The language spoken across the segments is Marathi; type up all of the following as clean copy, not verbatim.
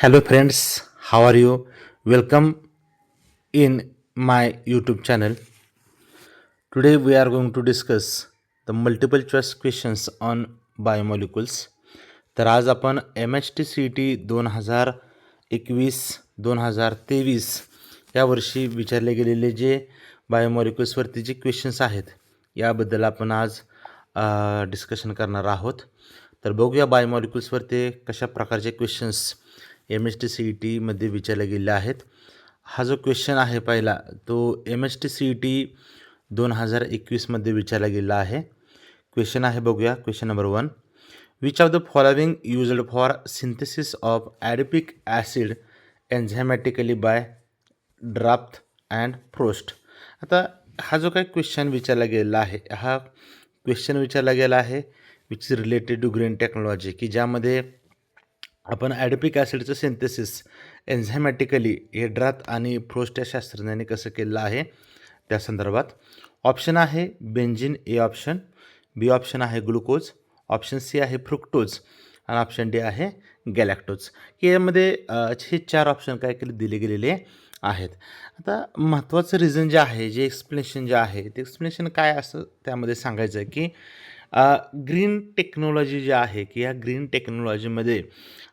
Hello friends, how are you? Welcome in my YouTube channel. Today we are going to discuss the multiple choice questions on biomolecules. तर आज आपण MHT-CET 2021-2023 या वर्षी विचारले गेलेले जे बायोमॉलिक्युल्सवरती जे क्वेश्चन्स आहेत याबद्दल आपण आज डिस्कशन करणार आहोत. तर बघूया बायोमॉलिक्युल्सवरती कशा प्रकारचे क्वेश्चन्स MHT-CET मध्ये विचारले गेले आहेत. हा जो क्वेश्चन आहे पहिला तो MHT-CET 2021 मध्ये विचारला गेला आहे. क्वेश्चन आहे बघूया. Question number 1. Which of the following used for synthesis of adipic acid enzymatically by Draths and Frost. आता हा जो काही क्वेश्चन विचारला गेला आहे which is related to green technology, की ज्यामध्ये आपण ॲडिपिक ॲसिडचं सिंथेसिस एन्झायमॅटिकली हे ड्राफ्ट आणि फ्रोस्ट या शास्त्रज्ञांनी कसं केलं आहे त्या संदर्भात. ऑप्शन आहे benzene A option, B option आहे ग्लुकोज, ऑप्शन सी आहे फ्रुक्टोज आणि ऑप्शन डी आहे गॅलॅक्टोज. यामध्ये हे 4 ऑप्शन काय केले दिले गेलेले आहेत. आता महत्त्वाचं रिझन जे आहे, जे एक्सप्लेनेशन जे आहे ते एक्सप्लेनेशन काय असं त्यामध्ये सांगायचं आहे की ग्रीन टेक्नॉलॉजी जी आहे की या ग्रीन टेक्नॉलॉजीमध्ये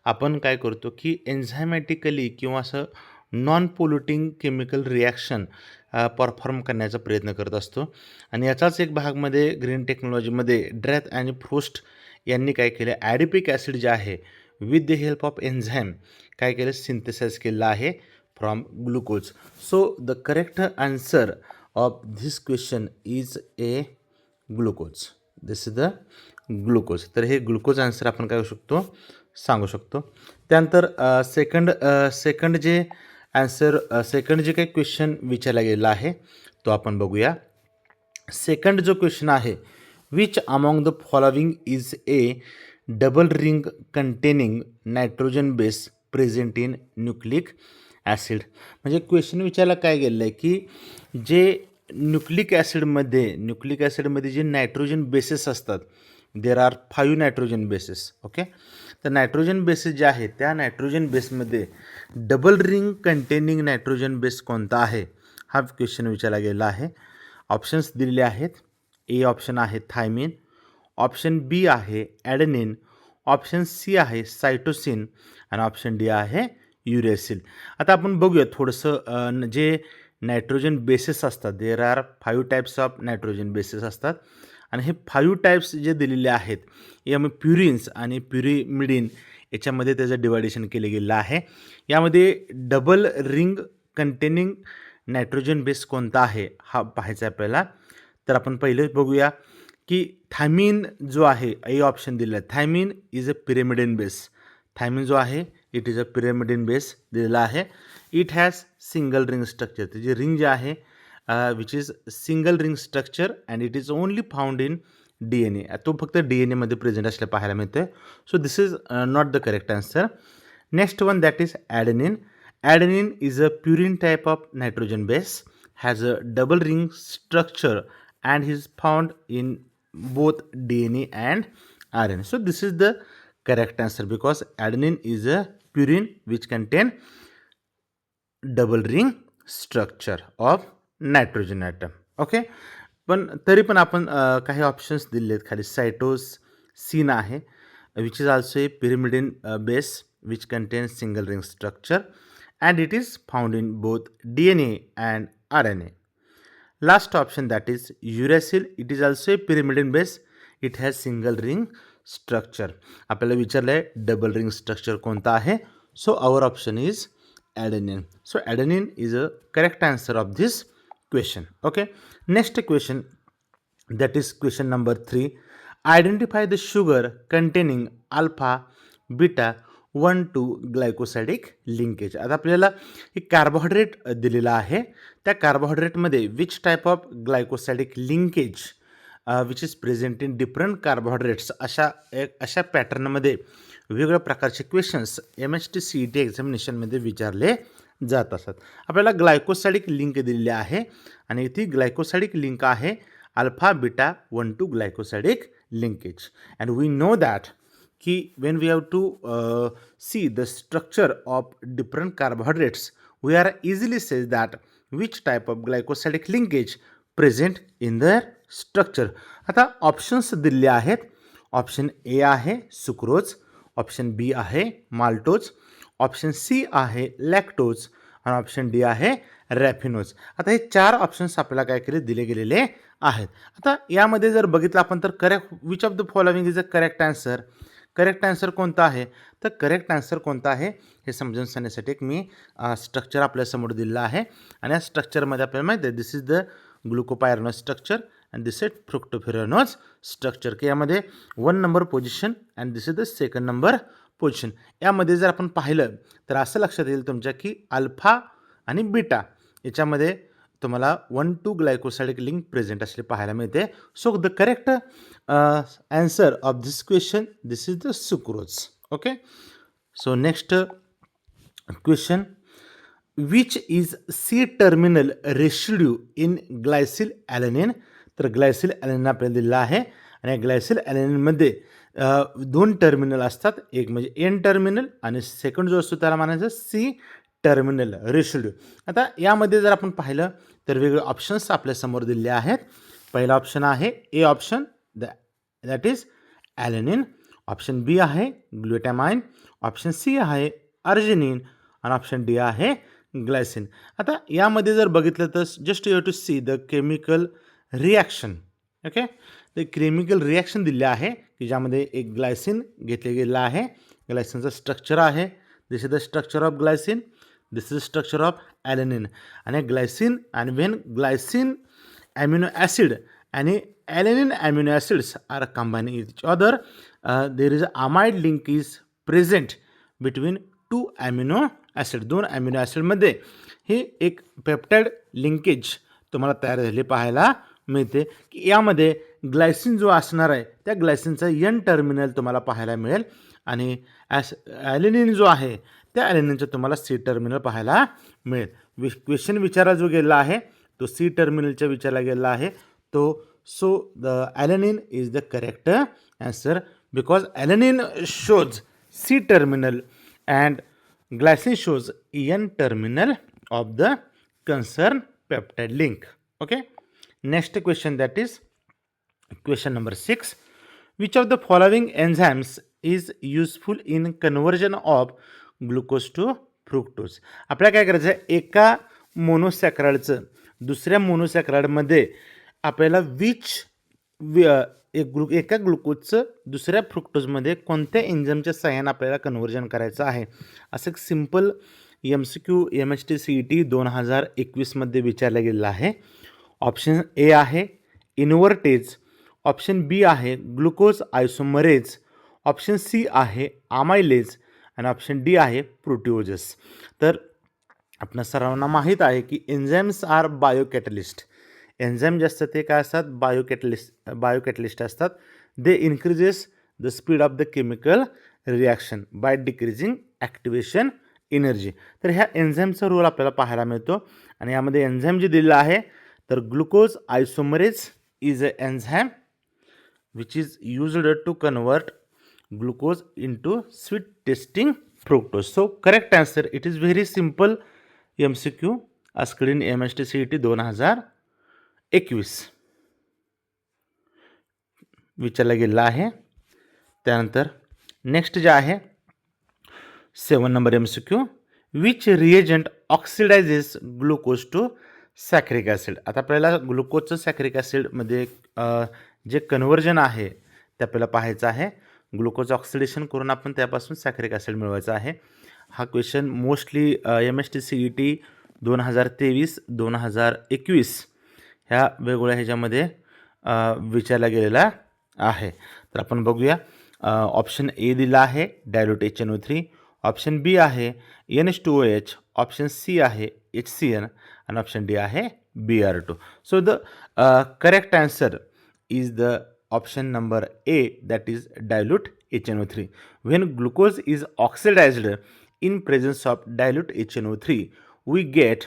आपण काय करतो की एन्झायमॅटिकली किंवा असं नॉन पोल्युटिंग केमिकल रिॲक्शन परफॉर्म करण्याचा प्रयत्न करत असतो. आणि याचाच एक भागमध्ये ग्रीन टेक्नॉलॉजीमध्ये ड्रॅथ आणि फ्रोस्ट यांनी काय केलं, ॲडिपिक ॲसिड जे आहे with the help of enzyme काय केलं, सिंथेसाइज केलं आहे from glucose. So the correct answer of this question is a glucose. This is the glucose. तर हे ग्लुकोज आन्सर आपण काय शकतो सांगू शकतो. त्यानंतर सेकंड जे काही क्वेश्चन विचारला गेला आहे तो आपण बघूया. सेकंड जो क्वेश्चन आहे, which among the following is A double ring containing nitrogen base present in nucleic acid. म्हणजे क्वेश्चन विचारला काय गेलं आहे की जे न्यूक्लिक ॲसिडमध्ये जे नायट्रोजन बेसेस असतात, there are 5 nitrogen bases. Okay, तर नायट्रोजन बेसेस जे आहे त्या नायट्रोजन बेसमध्ये double ring containing nitrogen base कोणता आहे हा क्वेश्चन विचारला गेला आहे. ऑप्शन्स दिलेले आहेत. ए ऑप्शन आहे थायमिन, ऑप्शन बी आहे ॲडेनिन, ऑप्शन सी आहे सायटोसिन आणि ऑप्शन डी आहे युरेसिल. आता आपण बघूया थोडंसं जे नायट्रोजन बेसेस असतात, there are 5 types of nitrogen bases असतात आणि हे 5 टाईप्स जे दिलेले आहेत यामध्ये प्युरिन्स आणि प्युरिमिडिन याच्यामध्ये त्याचं डिवायडेशन केलं गेलं आहे. यामध्ये double ring containing nitrogen base कोणता आहे हा पाहायचा आहे आपल्याला. तर आपण पहिले बघूया की थायमिन जो आहे, ए ऑप्शन दिलेला आहे. Thymine is a pyrimidine base. Thymine जो आहे it is a pyrimidine base दिलेला आहे. It has single ring structure. त्याची रिंग जे आहे which is single ring structure and it is only found in DNA. तो फक्त DNA मध्ये प्रेझेंट असल्या पाहायला मिळतं. So this is not the correct answer. Next one that is adenine. Adenine is a purine type of nitrogen base, has a double ring structure and is found in both DNA and RNA. So this is the correct answer because adenine is a purine which contain double ring structure of nitrogen atom. Okay, पण तरी पण आपण काही ऑप्शन्स दिले आहेत खाली. सायटोसिन आहे which is also a pyrimidine base which contains single ring structure and it is found in both DNA and RNA. Last option that is uracil. It is also a pyrimidine base. It has single ring structure. आपल्याला विचारलं आहे डबल रिंग स्ट्रक्चर कोणता आहे. So our option is adenine. So adenine is a correct answer of this question. Okay, next question that is question number 3. Identify the sugar containing alpha beta 1,2 glycosidic linkage. आता आपल्याला एक कार्बोहायड्रेट दिलेला आहे. त्या कार्बोहायड्रेटमध्ये which type of glycosidic linkage which is present in different carbohydrates, अशा पॅटर्नमध्ये वेगवेगळ्या प्रकारचे क्वेश्चन्स MHT-CET एक्झामिनेशनमध्ये विचारले जात असतात. आपल्याला ग्लायकोसायडिक लिंक दिलेली आहे आणि ती ग्लायकोसायडिक लिंक आहे alpha beta 1,2 glycosidic linkage. And we know that की when we have to see the structure of different carbohydrates we are easily says that which type of glycosidic linkage present in the structure. आता ऑप्शन्स दिले आहेत. ऑप्शन ए आहे सुक्रोज, ऑप्शन बी आहे माल्टोज, ऑप्शन सी आहे लॅक्टोज आणि ऑप्शन डी आहे रॅफिनोज. आता हे 4 ऑप्शन्स आपल्याला काय केले दिले गेलेले आहेत. आता यामध्ये जर बघितलं आपण तर correct which of the following is a correct answer. Correct answer कोणता आहे तर करेक्ट आन्सर कोणता आहे हे समजून सांगण्यासाठी एक मी स्ट्रक्चर आपल्यासमोर दिलेलं आहे आणि या स्ट्रक्चरमध्ये आपल्याला माहिती आहे this is the glucopyranose structure and this is fructofuranose structure की यामध्ये 1 number position and this is the second number position. यामध्ये जर आपण पाहिलं तर असं लक्षात येईल तुमच्या की अल्फा आणि बीटा याच्यामध्ये तुम्हाला 1-2 ग्लायकोसायडिक लिंक प्रेझेंट असले पाहायला मिळते. So the correct answer of this question this is the sucrose. Okay. So next question which is C terminal residue in glycyl alanine. तर ग्लायसिल ॲलेनिन आपल्याला दिलेला आहे आणि ग्लायसिल ॲलेनिनमध्ये 2 टर्मिनल असतात. एक म्हणजे एन टर्मिनल आणि सेकंड जो असतो त्याला म्हणायचं सी टर्मिनल रेसिड्यू. आता यामध्ये जर आपण पाहिलं तर वेगवेगळे ऑप्शन्स आपल्यासमोर दिलेले आहेत. पहिला ऑप्शन आहे A option that is alanine, option B आहे ग्लुटामाइन, ऑप्शन सी आहे अर्जिनिन आणि ऑप्शन डी आहे ग्लायसिन. आता यामध्ये जर बघितलं तर just you have to see the chemical reaction. Okay. ते केमिकल रिॲक्शन दिले आहे की ज्यामध्ये एक ग्लायसिन घेतले गेलेलं आहे. ग्लायसिनचं स्ट्रक्चर आहे this is the structure of glycine, this is structure of alanine. आणि ग्लायसिन आणि व्हेन ग्लायसिन ॲमिनो ॲसिड आणि alanine amino acids are combining each other there is a amide link is present between 2 amino acid. 2 amino ॲसिडमध्ये हे एक पेप्टाइड लिंकेज तुम्हाला तयार झालेली पाहायला मिळते की यामध्ये ग्लायसिन जो असणार आहे त्या ग्लायसिनचा एन टर्मिनल तुम्हाला पाहायला मिळेल आणि ॲलेनिन जो आहे त्या ॲलेनिनचं तुम्हाला सी टर्मिनल पाहायला मिळेल. क्वेश्चन विचारला जो गेला आहे तो सी टर्मिनलच्या विचारला गेला आहे तो. So the alanine is the correct answer because alanine shows C terminal and glycine shows N terminal of the concerned peptide link. Okay. Next question, that is question number 6. Which of the following enzymes is useful in conversion of glucose to fructose. आपल्याला काय करायचं आहे एका मोनोसॅक्रॅडचं दुसऱ्या मोनोसॅक्रॅडमध्ये आपल्याला एका ग्लुकोजचं दुसऱ्या फ्रुक्टोजमध्ये कोणत्या एन्झाईमच्या सहाय्याने आपल्याला कन्व्हर्जन करायचं आहे असं एक सिम्पल MCQ MHT CET 2021मध्ये विचारलं गेलेलं आहे. ऑप्शन ए आहे इन्व्हर्टेज, ऑप्शन बी आहे ग्लुकोज आयसोमरेज, ऑप्शन सी आहे आमायलेज आणि ऑप्शन डी आहे प्रोटिओजेस. तर आपल्या सर्वांना माहीत आहे की एन्झाईम्स आर बायोकॅटलिस्ट. एन्झाईम जे असतात ते काय असतात बायोकॅटलिस्ट असतात. They increases the speed of the chemical reaction by decreasing activation energy. तर ह्या एन्झाईमचा रोल आपल्याला पाहायला मिळतो आणि यामध्ये एन्झाईम जे दिलेलं आहे तर glucose isomerase is a enzyme which is used to convert glucose into sweet tasting fructose. So correct answer it is very simple MCQ asked in MHT CET 2021 विचारला गेला आहे. त्यानंतर नेक्स्ट जे आहे 7 नंबर MCQ which reagent oxidizes glucose to saccharic acid. आता आपल्याला ग्लुकोजचं सॅक्रिक ॲसिडमध्ये जे कन्व्हर्जन आहे ते आपल्याला पाहायचं आहे. ग्लुकोज ऑक्सिडेशन करून आपण त्यापासून सॅक्रिक ॲसिड मिळवायचं आहे. हा क्वेश्चन मोस्टली MHT CET 2023 2021 ह्या वेगवेगळ्या ह्याच्यामध्ये विचारला गेलेला आहे. तर आपण बघूया. ऑप्शन ए दिला आहे डायल्यूट HNO3, ऑप्शन बी आहे NH2OH, ऑप्शन सी आहे HCN आणि ऑप्शन डी आहे Br2. So the correct answer is the option number A that is dilute HNO3. When glucose is oxidised in presence of dilute HNO3 we get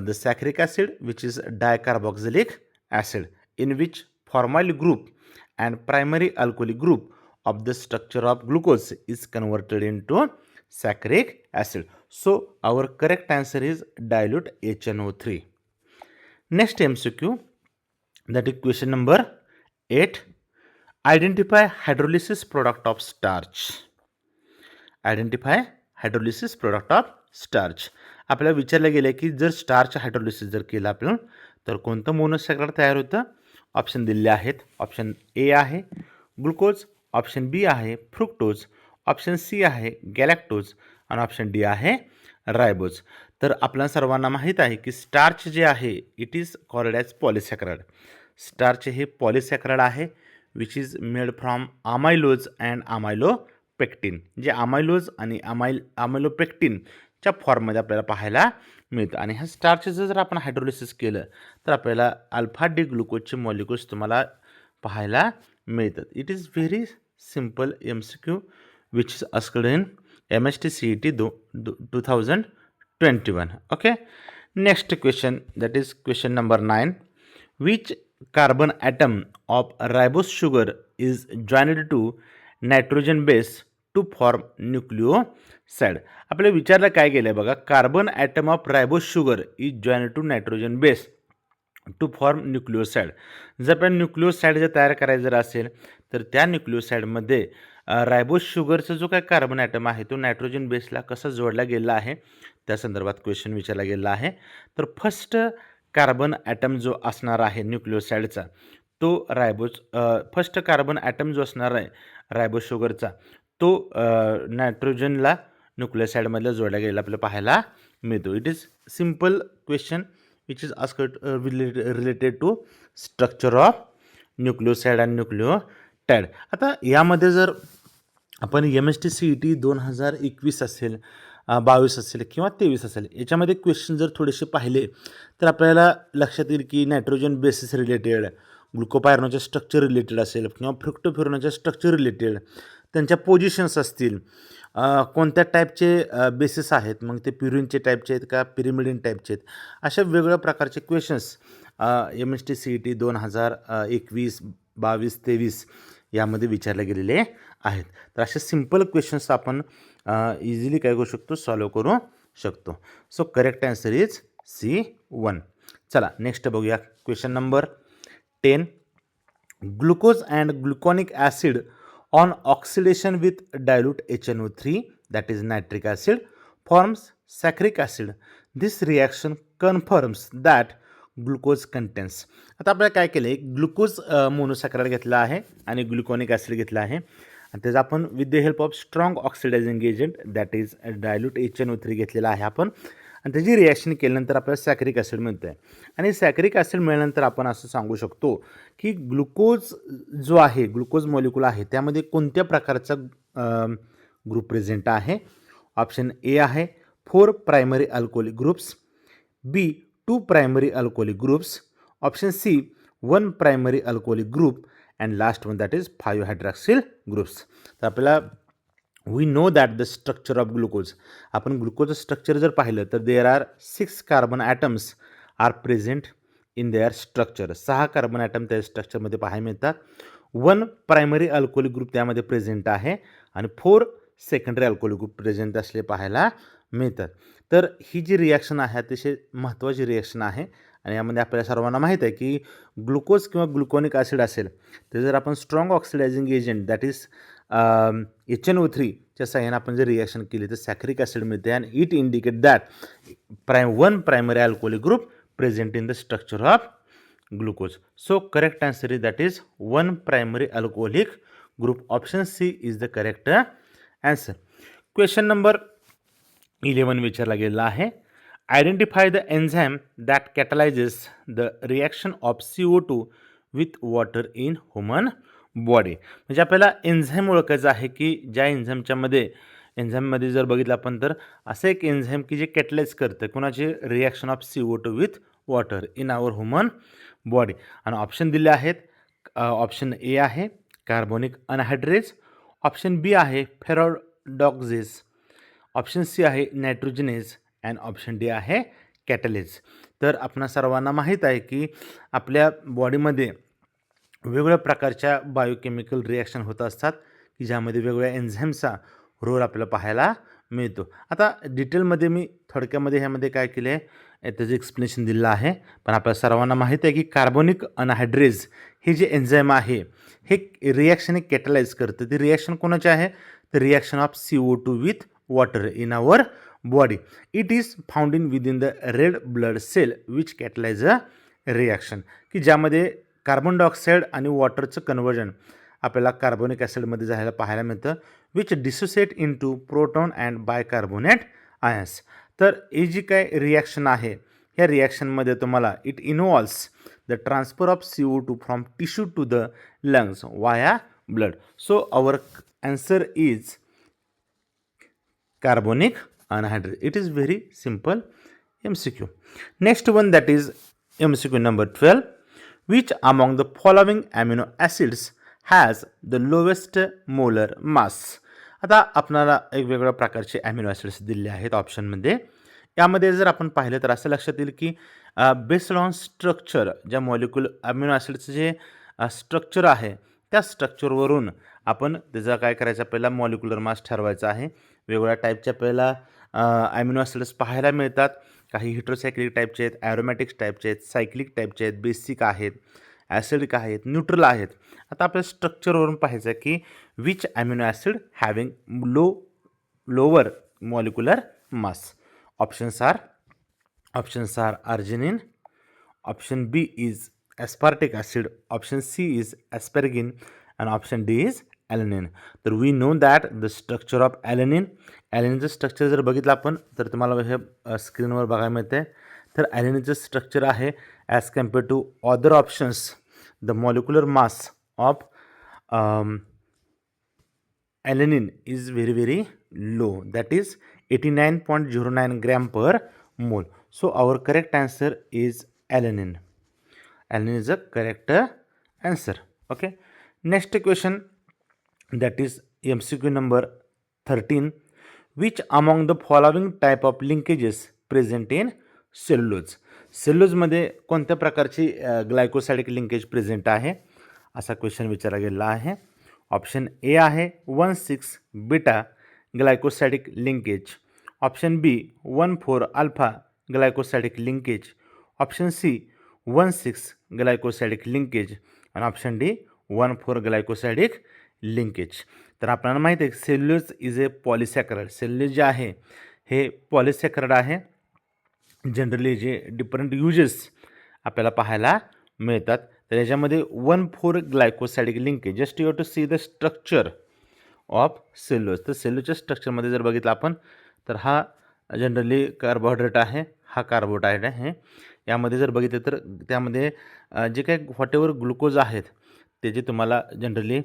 the saccharic acid which is dicarboxylic acid in which formyl group and primary alcoholic group of the structure of glucose is converted into saccharic acid. So our correct answer is dilute HNO3. Next MCQ, that is question number 8. Identify hydrolysis product of starch. Identify hydrolysis product of starch. आपल्याला विचारलं गेलं की जर स्टार्च हायड्रोलिसिस जर केलं आपण तर कोणतं मोनोसॅकराइड तयार होतं. ऑप्शन दिलेले आहेत. ऑप्शन ए आहे ग्लुकोज, ऑप्शन बी आहे फ्रुक्टोज, ऑप्शन सी आहे गॅलॅक्टोज आणि ऑप्शन डी आहे रायबोज. तर आपल्या सर्वांना माहीत आहे की स्टार्च जे आहे it is called as polysaccharide. Starch हे पॉलिसॅकराइड आहे which is made from amylose and amylopectin. जे अमायलोज आणि अमायलोपेक्टिनच्या फॉर्ममध्ये आपल्याला पाहायला मिळतं. आणि ह्या स्टार्चचं जर आपण हायड्रोलिसिस केलं तर आपल्याला अल्फा डी ग्लुकोजचे मॉलिक्युल्स तुम्हाला पाहायला मिळतात. It is very simple MCQ which is asked in MST CET 2021. Okay. Next question, that is question number 9. Which carbon atom of ribose sugar is joined to nitrogen base to form nucleoside? आपल्याला विचारलं काय गेलं बघा, carbon atom of ribose sugar is joined to nitrogen base to form nucleoside. जर आपल्याला न्यूक्लिओसाइड जर तयार करायचं जर असेल तर त्या न्यूक्लिओसाइडमध्ये रायबोस शुगरचा जो काय कार्बन ॲटम आहे तो नायट्रोजन बेसला कसा जोडला गेला आहे त्या संदर्भात क्वेश्चन विचारला गेला आहे. तर फर्स्ट कार्बन ॲटम जो असणार आहे न्यूक्लिओसाइडचा तो फर्स्ट कार्बन ॲटम जो असणार आहे रायबोस शुगरचा तो नायट्रोजनला न्यूक्लिओसाइडमधला जोडला गेलेला आपल्याला पाहायला मिळतो. It is simple question which is asked related to structure of nucleoside and nucleotide. आता यामध्ये जर आपण MST CET 2021 असेल 22 असेल किंवा 23 असेल याच्यामध्ये क्वेश्चन जर थोडेसे पाहिले तर आपल्याला लक्षात येईल की नायट्रोजन बेसिस रिलेटेड, ग्लुकोपायरनोच्या स्ट्रक्चर रिलेटेड असेल किंवा फ्रुक्टोफिरोनच्या स्ट्रक्चर रिलेटेड, त्यांच्या पोझिशन्स असतील, कोणत्या टाईपचे बेसिस आहेत, मग ते प्युरिनचे टाईपचे आहेत का पिरिमिडिन टाईपचे आहेत, अशा वेगवेगळ्या प्रकारचे क्वेश्चन्स MST CET 2021, 22, 23 यामध्ये विचारले गेलेले आहेत. तर असे सिम्पल क्वेश्चन्स आपण इझिली काय करू शकतो, सॉल्व करू शकतो. So correct answer is C1. चला नेक्स्ट बघूया question number 10. Glucose and gluconic acid on oxidation with dilute HNO3 that is nitric acid forms saccharic acid. This reaction confirms that glucose contains. आता आपल्याला काय केलं आहे, ग्लुकोज मोनोसॅकराइड घेतला आहे आणि ग्लुकॉनिक ॲसिड घेतला आहे आणि त्याचा आपण with the help of strong oxidizing agent that is dilute HNO3 घेतलेला आहे आपण आणि त्याची रिॲक्शन केल्यानंतर आपल्याला सॅक्रिक ॲसिड मिळतं आहे. आणि सॅक्रिक ॲसिड मिळाल्यानंतर आपण असं सांगू शकतो की ग्लुकोज जो आहे, ग्लुकोज मॉलिक्यूल आहे त्यामध्ये कोणत्या प्रकारचा ग्रुप प्रेझेंट आहे. ऑप्शन ए आहे 4 primary alcoholic groups, B 2 primary alcoholic groups, option C 1 primary alcoholic group and last one that is 5 hydroxyl groups. तर आपल्याला we know that the structure of glucose, आपण ग्लुकोजचं स्ट्रक्चर जर पाहिलं तर there are 6 carbon atoms are present in their structure. 6 carbon atom त्या स्ट्रक्चरमध्ये पाहायला मिळतात. 1 प्रायमरी अल्कोहोलिक ग्रुप त्यामध्ये प्रेझेंट आहे आणि 4 सेकंडरी अल्कोहोलिक ग्रुप प्रेझेंट असले पाहायला मिळतात. तर ही जी रिॲक्शन आहे अतिशय महत्त्वाची रिॲक्शन आहे आणि यामध्ये आपल्याला सर्वांना माहीत आहे की ग्लुकोज किंवा ग्लुकॉनिक ॲसिड असेल तर जर आपण strong oxidizing agent that is HNO3 च्या साह्याने आपण जर रिॲक्शन केली तर सॅक्रिक ॲसिड मिळते आणि it indicate that 1 primary alcoholic group present in the structure of glucose. So correct answer is that is 1 primary alcoholic group. Option C is the correct answer. Question number 11 विचारला गेला आहे. Identify the enzyme that catalyses the reaction of CO2 with water in human body. म्हणजे आपल्याला एन्झाईम ओळखायचं आहे की ज्या एन्झाईममध्ये जर बघितलं आपण तर असं एक एन्झाईम की जे कॅटलाइज करतं कोणाचे reaction of CO2 with water in our human body. आणि ऑप्शन दिले आहेत. ऑप्शन ए आहे कार्बोनिक अनहायड्रेज, ऑप्शन बी आहे फेरोडॉक्झेस, ऑप्शन सी आहे नायट्रोजनेज अँड ऑप्शन डी आहे कॅटलेज. तर आपणा सर्वांना माहीत आहे की आपल्या बॉडीमध्ये वेगवेगळ्या प्रकारच्या बायोकेमिकल रिॲक्शन होत असतात की ज्यामध्ये वेगवेगळ्या एन्झाईमचा रोल आपल्याला पाहायला मिळतो. आता डिटेलमध्ये मी थोडक्यामध्ये ह्यामध्ये काय केलं आहे त्याचं एक्सप्लेनेशन दिलेलं आहे. पण आपल्या सर्वांना माहीत आहे की कार्बोनिक अनहायड्रेज हे जे एन्झाईम आहे हे रिॲक्शन कॅटलाइज करतं. ती रिॲक्शन कोणाची आहे? तर reaction of CO2 with water in our body. It is found in within the red blood cell which catalyse a reaction, की ज्यामध्ये कार्बन डायऑक्साईड आणि वॉटरचं कन्व्हर्जन आपल्याला कार्बोनिक ॲसिडमध्ये जायला पाहायला मिळतं, which dissociate into proton and bicarbonate ions. तर ही जी काय रिॲक्शन आहे ह्या रिॲक्शनमध्ये तुम्हाला it involves the transfer of CO2 from tissue to the lungs via blood. So our answer is carbonic anhydride. It is very simple MCQ. Next one, that is MCQ number 12. Which among the following amino acids has the lowest molar mass? आता आपल्याला वेगवेगळ्या प्रकारचे अमिनो ॲसिड्स दिले आहेत ऑप्शनमध्ये. यामध्ये जर आपण पाहिलं तर असं लक्षात येईल की बेस्ड ऑन स्ट्रक्चर ज्या मॉलिक्युल अमिनो ॲसिड्सचं जे स्ट्रक्चर आहे त्या स्ट्रक्चरवरून आपण त्याचा काय करायचं, आपल्याला मॉलिक्युलर मास ठरवायचा आहे. वेगवेगळ्या टाईपच्या आपल्याला अमिनो ॲसिड्स पाहायला मिळतात. काही हिट्रोसायक्लिक टाईपचे आहेत, ॲरोमॅटिक्स टाईपचे आहेत, सायक्लिक टाईपचे आहेत, बेसिक आहेत, ॲसिडिक आहेत, न्यूट्रल आहेत. आता आपल्या स्ट्रक्चरवरून पाहायचं आहे की which amino acid having lower molecular mass. Options are arginine, option B is aspartic acid, option C is asparagine, and option D is alanine. तर we know that the structure of ॲलेनिनचं स्ट्रक्चर जर बघितलं आपण तर तुम्हाला हे स्क्रीनवर बघायला मिळते. तर ॲलेनिनचं स्ट्रक्चर आहे as compare to other options the molecular mass of alanine is very low, that is 89.09 gram per mole. So our correct answer is alanine. Alanine is a correct answer. Okay. Next question, that is MCQ number 13. Which among the following type of linkages present in cellulose? सेल्युलोजमध्ये कोणत्या प्रकारची ग्लायकोसाइडिक लिंकेज प्रेझेंट आहे असा क्वेश्चन विचारला गेला आहे. ऑप्शन ए आहे 1,6 beta glycosidic linkage, option B 1,4 alpha glycosidic linkage, option C 1,6 glycosidic linkage आणि ऑप्शन डी 1,4 ग्लायकोसाइडिक लिंकेज. तर आपल्याला माहिती आहे cellulose is a polysaccharide. Cellulose जे आहे हे पॉलिसॅकराइड आहे. जनरली जे डिफरंट युजेस आपल्याला पाहायला मिळतात तर याच्यामध्ये 1,4 glycosidic linkage. Just you to see the structure of cellulose. तर सेल्युलोजच्या स्ट्रक्चरमध्ये जर बघितलं आपण तर हा जनरली कार्बोहायड्रेट आहे, हा कार्बोहायड्रेट आहे. यामध्ये जर बघितलं तर त्यामध्ये जे काही व्हॉटेवर ग्लुकोज आहेत ते जे तुम्हाला जनरली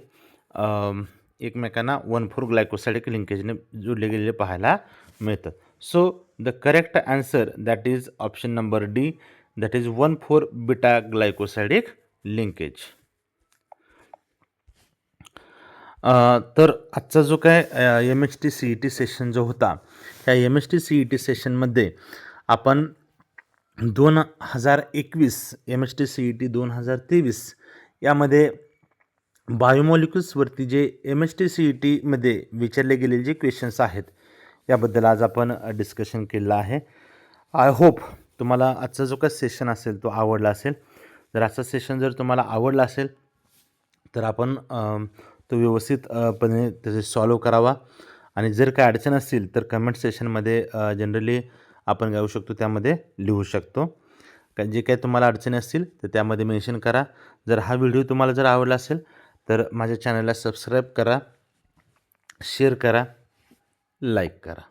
एकमेकांना 1,4 ग्लायकोसाइडिक लिंकेजने जोडले गेलेले पाहायला मिळतात. So the correct answer that is option number D, that is 1,4 beta glycosidic linkage. तर आजचा जो काय MHT CET सेशन जो होता त्या MHT CET सेशनमध्ये आपण 2021 MHT CET 2023 यामध्ये बायोमॉलिक्युल्सवरती जे MHT CETमध्ये विचारले गेलेले जे क्वेश्चन्स आहेत याबद्दल आज आपण डिस्कशन केलेलं आहे. आय होप तुम्हाला आजचा जो काय सेशन असेल तो आवडला असेल. जर आजचा सेशन जर तुम्हाला आवडला असेल तर आपण तो व्यवस्थितपणे त्याचे सॉल्व करावा आणि जर काय अडचण असतील तर कमेंट सेशनमध्ये जनरली आपण काय शकतो त्यामध्ये लिहू शकतो. जे काही तुम्हाला अडचणी असतील तर त्यामध्ये मेन्शन करा. जर हा व्हिडिओ तुम्हाला जर आवडला असेल तर माझ्या चॅनलला सबस्क्राईब करा, शेअर करा, लाईक करा.